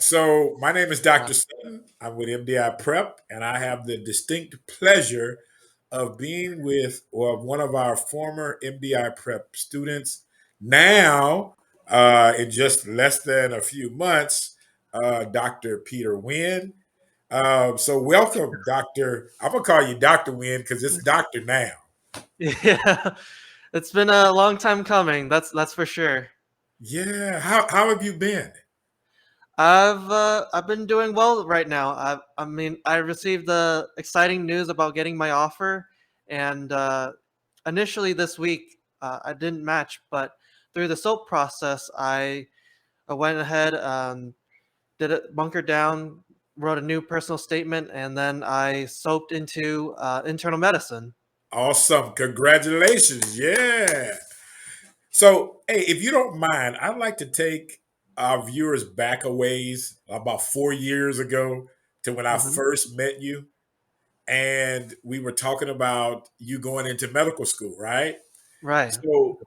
So my name is Uh, Dr. Sutton. I'm with MDI Prep, and I have the distinct pleasure of being with one of our former MDI Prep students. Now, in just less than a few months, Dr. Peter Wynn. So welcome, Doctor. I'm gonna call you Dr. Wynn because it's Doctor now. yeah, it's been a long time coming. That's for sure. Yeah. How have you been? I've been doing well right now. I mean, I received the exciting news about getting my offer, and initially this week I didn't match, but through the SOAP process, I went ahead, did it, bunkered down, wrote a new personal statement, and then I soaped into internal medicine. Awesome. Congratulations. Yeah. So, hey, if you don't mind, I'd like to take our viewers back a ways about 4 years ago to when I Hmm. first met you. And we were talking about you going into medical school, right? Right. So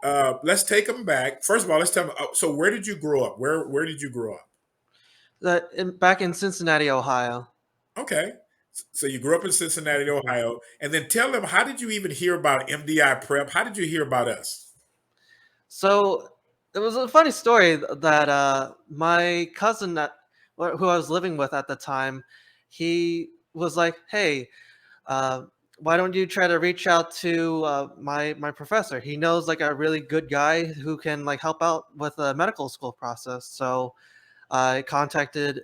let's take them back. First of all, let's tell them. So, where did you grow up? Where did you grow up? Back in Cincinnati, Ohio. Okay. So you grew up in Cincinnati, Ohio, and then tell them, how did you even hear about MDI Prep? How did you hear about us? So it was a funny story that my cousin who I was living with at the time, he was like, "Hey, uh, why don't you try to reach out to my professor? He knows like a really good guy who can like help out with the medical school process." So I contacted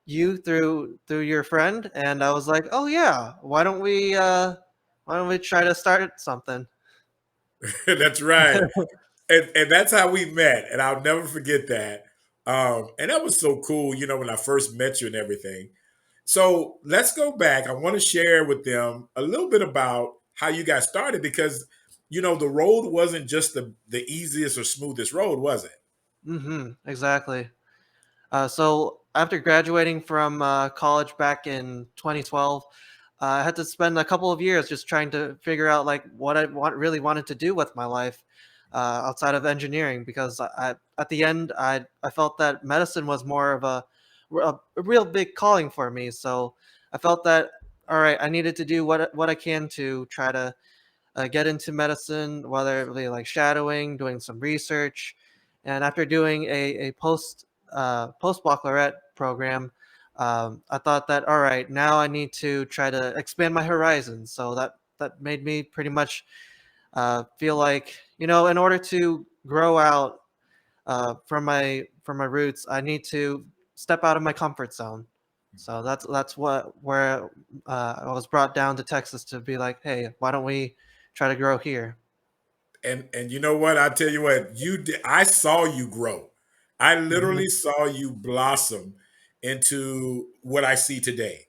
you through your friend, and I was like, "Oh yeah, why don't we try to start something?" That's right. And that's how we met, and I'll never forget that. And that was so cool, when I first met you and everything. So let's go back. I want to share with them a little bit about how you got started because the road wasn't just the easiest or smoothest road, was it? Exactly. So after graduating from college back in 2012, I had to spend a couple of years just trying to figure out like what really wanted to do with my life outside of engineering. Because at the end, I felt that medicine was more of a real big calling for me. So I felt that all right, I needed to do what I can to try to get into medicine, whether it be like shadowing, doing some research, and after doing a post baccalaureate program, I thought that all right, now I need to try to expand my horizons. So that made me pretty much feel like in order to grow out from my roots, I need to step out of my comfort zone. So that's where I was brought down to Texas to be like, hey, why don't we try to grow here? And you know what? I tell you what, you did. I saw you grow. I Hmm. literally saw you blossom into what I see today.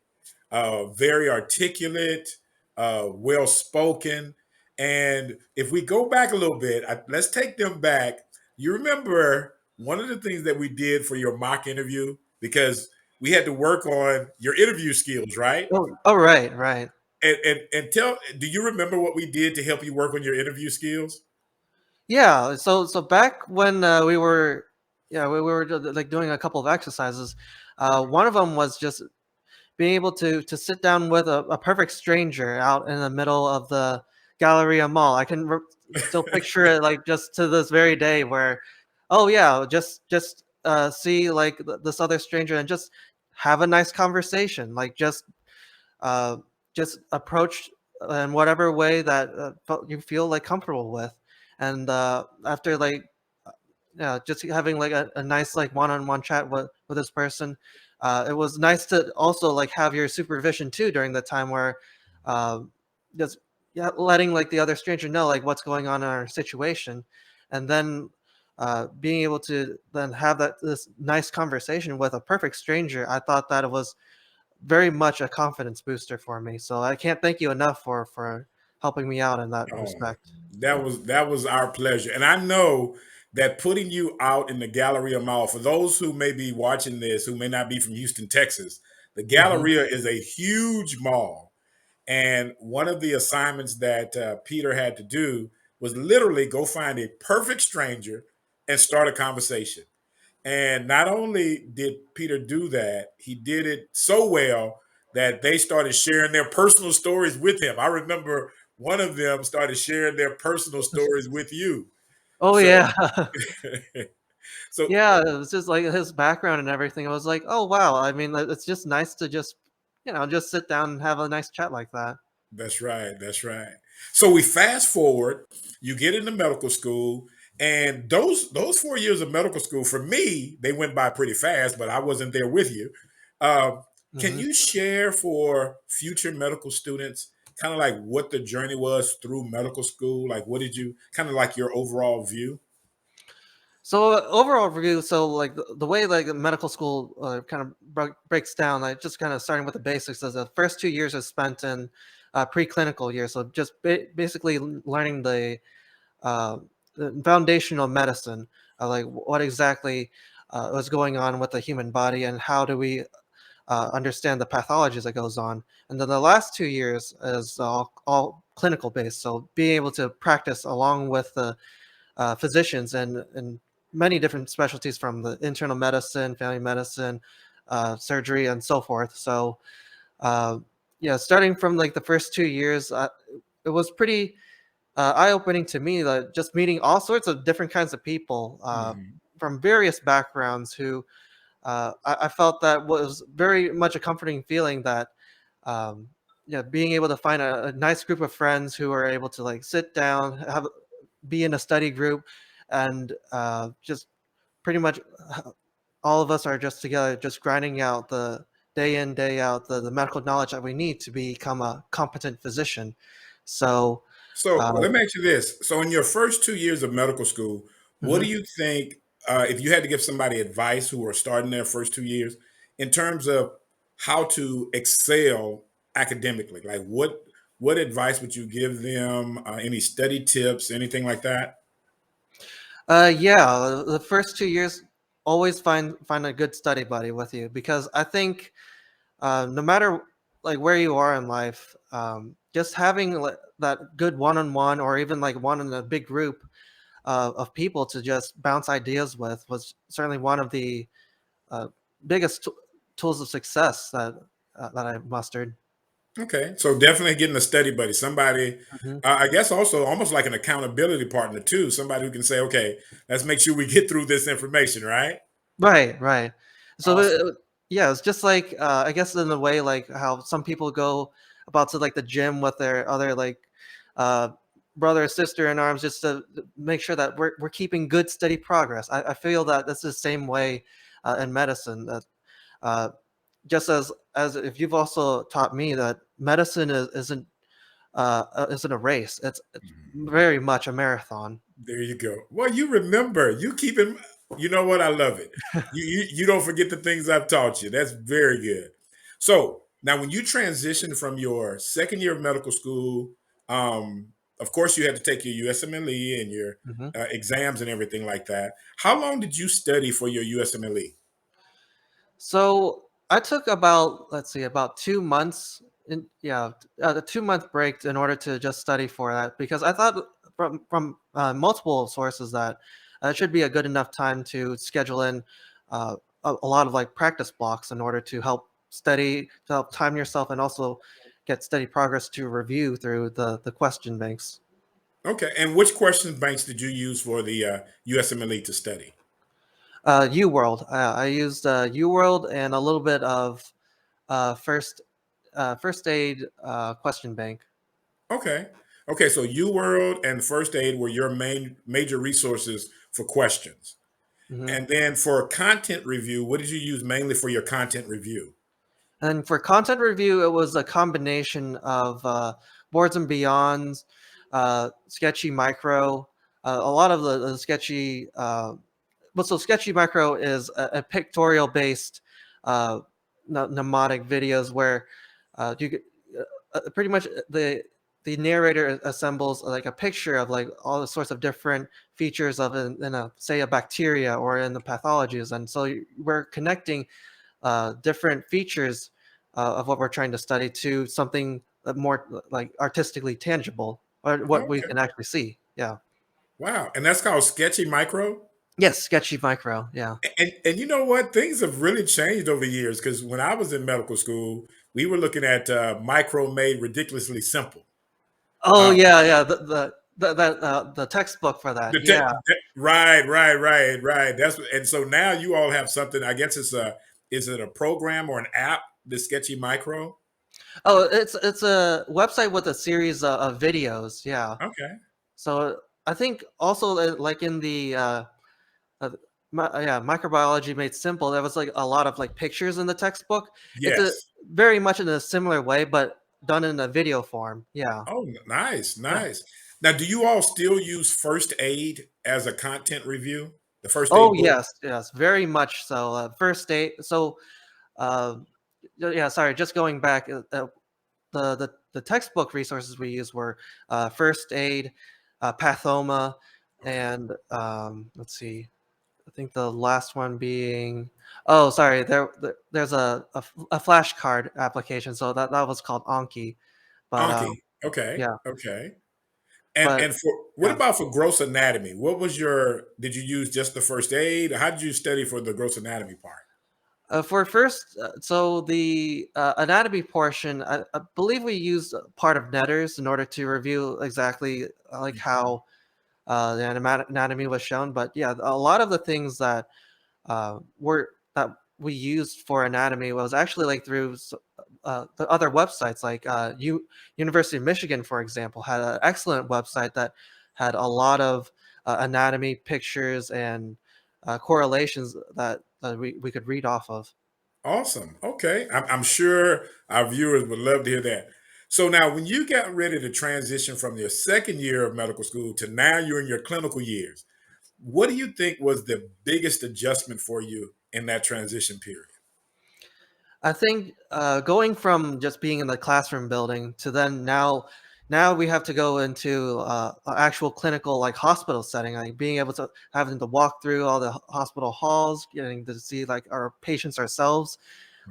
Very articulate, well spoken. And if we go back a little bit, let's take them back. You remember one of the things that we did for your mock interview because we had to work on your interview skills, right? Oh, right, right. And tell, do you remember what we did to help you work on your interview skills? Yeah. So back when we were like doing a couple of exercises. One of them was just being able to sit down with a perfect stranger out in the middle of the Galleria Mall. I can still picture it like just to this very day where, oh yeah, just see like this other stranger and just have a nice conversation. Like uh, just approach in whatever way that you feel like comfortable with. And after like yeah, just having like a nice like one-on-one chat with this person. It was nice to also like have your supervision too during the time where um, just yeah, letting like the other stranger know like what's going on in our situation, and then being able to then have this nice conversation with a perfect stranger. I thought that it was very much a confidence booster for me. So I can't thank you enough for helping me out in that Oh, respect. that was our pleasure. And I know that putting you out in the Galleria Mall, for those who may be watching this who may not be from Houston, Texas, the Hmm. Galleria is a huge mall. And one of the assignments that Peter had to do was literally go find a perfect stranger and start a conversation. And not only did Peter do that, he did it so well that they started sharing their personal stories with him. I remember one of them started sharing their personal stories with you. Oh So, yeah. so Yeah, it was just like his background and everything. I was like, oh wow. I mean, it's just nice to just, just sit down and have a nice chat like that. that's right. That's right. So we fast forward. You get into medical school, and those 4 years of medical school for me, they went by pretty fast. But I wasn't there with you. Um, can Hmm. you share for future medical students kind of like what the journey was through medical school? Like, what did you kind of like your overall view? So overall review, so like the way like medical school kind of breaks down, like just kind of starting with the basics, is the first 2 years is spent in preclinical years. So just basically learning uh, the foundational medicine, like what exactly was going on with the human body and how do we understand the pathologies that goes on. And then the last 2 years is all clinical based. So being able to practice along with the physicians and many different specialties from the internal medicine, family medicine, surgery, and so forth. So, uh, yeah, starting from like the first 2 years, it was pretty eye-opening to me. Like just meeting all sorts of different kinds of people Mhm. from various backgrounds who I felt that was very much a comforting feeling that. Um, being able to find a nice group of friends who are able to like sit down, be in a study group, and just pretty much all of us are just together, just grinding out the day in, day out, the medical knowledge that we need to become a competent physician. So, So uh, let me ask you this. So, in your first 2 years of medical school, what do mhm. you think, if you had to give somebody advice who are starting their first 2 years, in terms of how to excel academically? Like, what advice would you give them? Any study tips, anything like that? Yeah, the first 2 years, always find a good study buddy with you because I think no matter like where you are in life, just having that good one-on-one or even like one in a big group of people to just bounce ideas with was certainly one of the uh, biggest tools of success that I mustered. Okay, so definitely getting a study buddy, somebody. Mhm. I guess also almost like an accountability partner too, somebody who can say, "Okay, let's make sure we get through this information." Right? Right, right. So Awesome. yeah, it's just like I guess in a way like how some people go about to like the gym with their other like uh, brother or sister in arms just to make sure that we're keeping good steady progress. I feel that that's the same way in medicine that uh, just as if you've also taught me that medicine isn't a race. It's very much a marathon. There you go. Well, you remember, you keep in. You know what? I love it. You don't forget the things I've taught you. That's very good. So now, when you transitioned from your second year of medical school, um, of course, you had to take your USMLE and your Mhm. exams and everything like that. How long did you study for your USMLE? So I took about, let's see, about 2 months. Yeah, a 2 month break in order to just study for that because I thought from multiple sources that it should be a good enough time to schedule in a lot of like practice blocks in order to help study, to help time yourself, and also get steady progress to review through the question banks. Okay, and which question banks did you use for the USMLE to study? UWorld. I used UWorld and a little bit of first aid question bank. Okay. Okay. So UWorld and First Aid were your main major resources for questions. Mhm. And then for content review, what did you use mainly for your content review? And for content review, it was a combination of boards and beyonds, sketchy micro, a lot of the sketchy. Well, so sketchy micro is a pictorial based uh, mnemonic videos where you could pretty much the narrator assembles like a picture of like all the sorts of different features of in a say a bacteria or in the pathologies, and so we're connecting different features of what we're trying to study to something more like artistically tangible or what we Okay. can actually see. Yeah. Wow. And that's called Sketchy Micro? Yes, Sketchy Micro. Yeah. And you know what? Things have really changed over the years because when I was in medical school, we were looking at micro made ridiculously simple. Oh Uh, yeah, yeah. The textbook for that. Yeah. right. And so now you all have something. I guess it's a is it a program or an app? The Sketchy Micro. Oh, it's a website with a series of videos. Yeah. Okay. So I think also like in the uh, yeah, microbiology made simple. There was like a lot of like pictures in the textbook. It's a Yes. very much in a similar way, but done in a video form. Yeah. Oh, nice, Yeah. nice. Now, do you all still use first aid as a content review? The first Oh aid book? yes, yes, very much so. First aid. So uh, yeah, sorry. Just going back, the textbook resources we use were first aid, pathoma, Okay. and let's see. I think the last one being oh sorry there's a flashcard application, so that was called Anki, but Anki. Okay. yeah, Okay. but And for what yeah. about for gross anatomy? What was your did you use just the first aid? How did you study for the gross anatomy part? For first, so the anatomy portion, I believe we used part of Netters in order to review exactly like Mhm. how the anatomy was shown. But yeah, a lot of the things that were that we used for anatomy was actually like through the other websites, like University of Michigan, for example, had an excellent website that had a lot of anatomy pictures and correlations that we could read off of. Awesome. Okay. I'm sure our viewers would love to hear that. So now when you got ready to transition from your second year of medical school to now you're in your clinical years, what do you think was the biggest adjustment for you in that transition period? I think going from just being in the classroom building to then now we have to go into an actual clinical like hospital setting, like being able to having to walk through all the hospital halls, getting to see like our patients ourselves.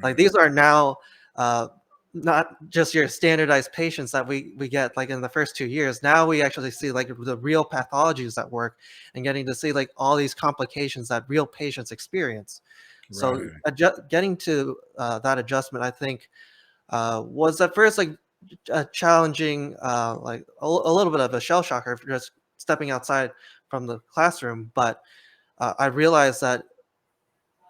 Like Right. these are now uh, not just your standardized patients that we get like in the first 2 years. Now we actually see like the real pathologies at work and getting to see like all these complications that real patients experience. So Right. getting to that adjustment, I think, was at first like challenging, like a little bit of a shell shocker for just stepping outside from the classroom. But I realized that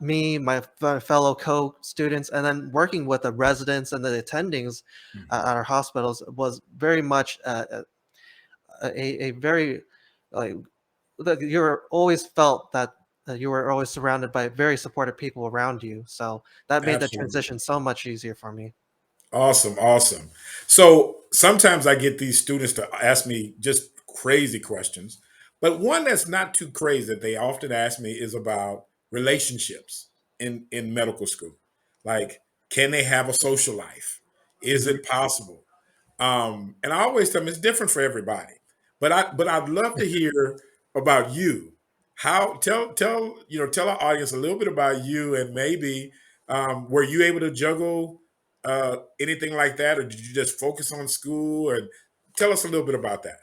me, my fellow co-students, and then working with the residents and the attendings Mhm. at our hospitals was very much a very like that you were always felt that you were always surrounded by very supportive people around you. So that made the Absolutely. transition so much easier for me. Awesome, awesome. So sometimes I get these students to ask me just crazy questions, but one that's not too crazy that they often ask me is about relationships in medical school. Like, can they have a social life? Is Mhm. it possible? And I always tell them it's different for everybody. But I'd love to hear about you. How tell our audience a little bit about you and maybe were you able to juggle anything like that, or did you just focus on school? And tell us a little bit about that.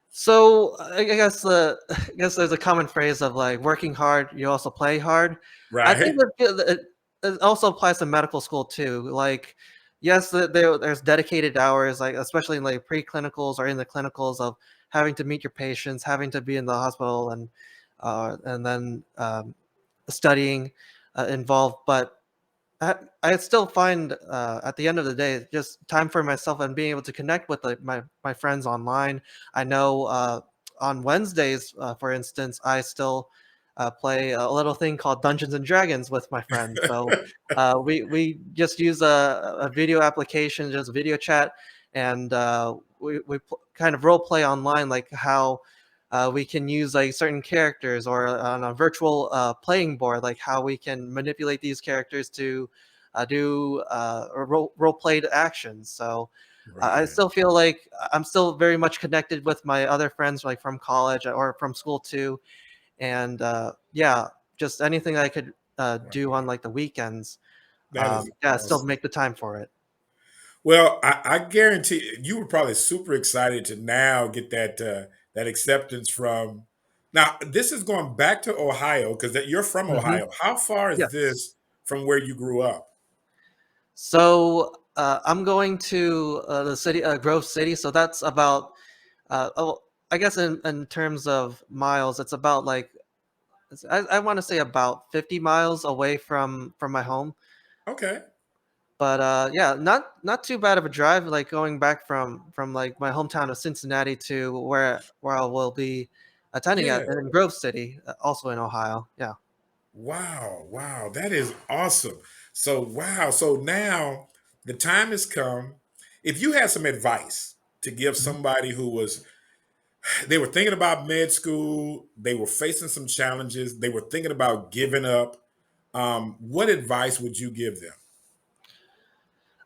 So I guess I guess there's a common phrase of like working hard, you also play hard. I think Right, that it also applies to medical school too. Like, yes, there's dedicated hours, like especially in like preclinicals or in the clinicals of having to meet your patients, having to be in the hospital, and then studying involved. But I still find at the end of the day just time for myself and being able to connect with like my friends online. I know on Wednesdays, for instance, I still play a little thing called Dungeons and Dragons with my friends. So we just use a video application, just video chat, and kind of role play online, like how we can use like certain characters or on a virtual playing board, like how we can manipulate these characters to do role played actions. So I right, still feel like I'm still very much connected with my other friends, like from college or from school too. And yeah, just anything I could do right. on like the weekends. That is Yeah, still awesome. make the time for it. Well, I guarantee you were probably super excited to now get that that acceptance from Now, this is going back to Ohio because you're from Hmm. Ohio. How far is Yes. this from where you grew up? So I'm going to the city, Grove City. So that's about, oh, I guess in terms of miles, it's about like I want to say about 50 miles away from my home. Okay. But yeah, not too bad of a drive. Like going back from like my hometown of Cincinnati to where I will be attending Yeah. at in Grove City, also in Ohio. Yeah. Wow. Wow. That is awesome. So, wow. So now the time has come. If you had some advice to give Mhm. somebody who was, they were thinking about med school, they were facing some challenges, they were thinking about giving up, what advice would you give them?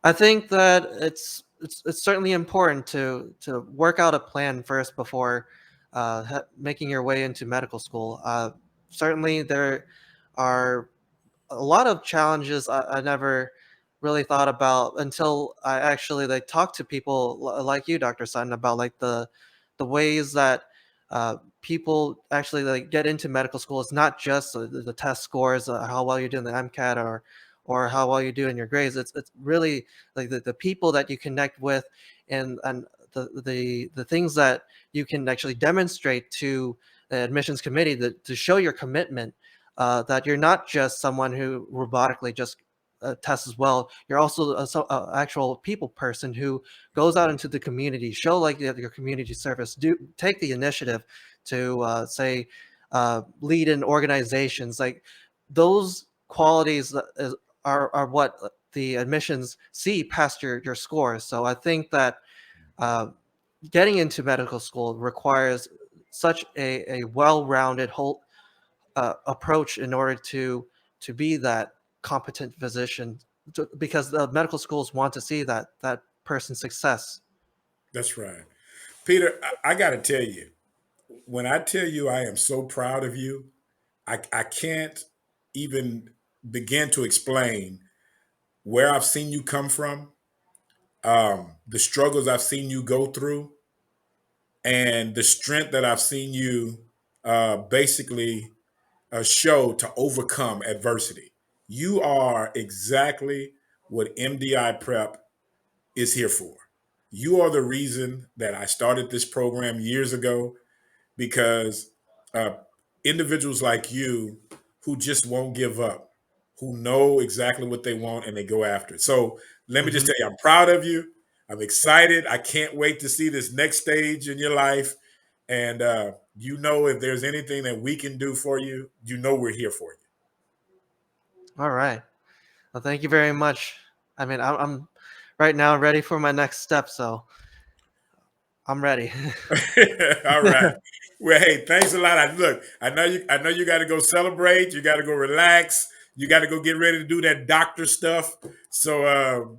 I think that it's certainly important to work out a plan first before making your way into medical school. Certainly, there are a lot of challenges I never really thought about until I actually like talked to people like you, Dr. Sutton, about like the ways that people actually like get into medical school. It's not just the test scores, how well you do in the MCAT or how well you do in your grades. It's really like the people that you connect with and the things that you can actually demonstrate to the admissions committee to show your commitment, that you're not just someone who robotically just tests as well. You're also a actual people person who goes out into the community, show like your community service, do take the initiative to say lead in organizations. Like those qualities are what the admissions see past your scores. So I think that uh, getting into medical school requires such a well-rounded whole approach in order to be that competent physician, because the medical schools want to see that person's success. That's right. Peter, I got to tell you, when I tell you I am so proud of you, I can't even begin to explain where I've seen you come from, the struggles I've seen you go through, and the strength that I've seen you basically show to overcome adversity. You are exactly what MDI Prep is here for. You are the reason that I started this program years ago because uh, individuals like you who just won't give up, who know exactly what they want and they go after it. So let me just Hmm. tell you, I'm proud of you. I'm excited. I can't wait to see this next stage in your life. And you know, if there's anything that we can do for you, you know, we're here for All right. Well, thank you very much. I mean, I'm right now ready for my next step, so I'm ready. you. All right. Well, hey, thanks a lot. Look, I know you got to go celebrate. You got to go relax. You got to go get ready to do that doctor stuff. So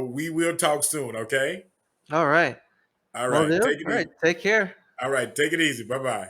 we will talk soon. Okay. All right. All Will right. do. Take it All right. easy. Take care. All right. Take it easy. Bye bye.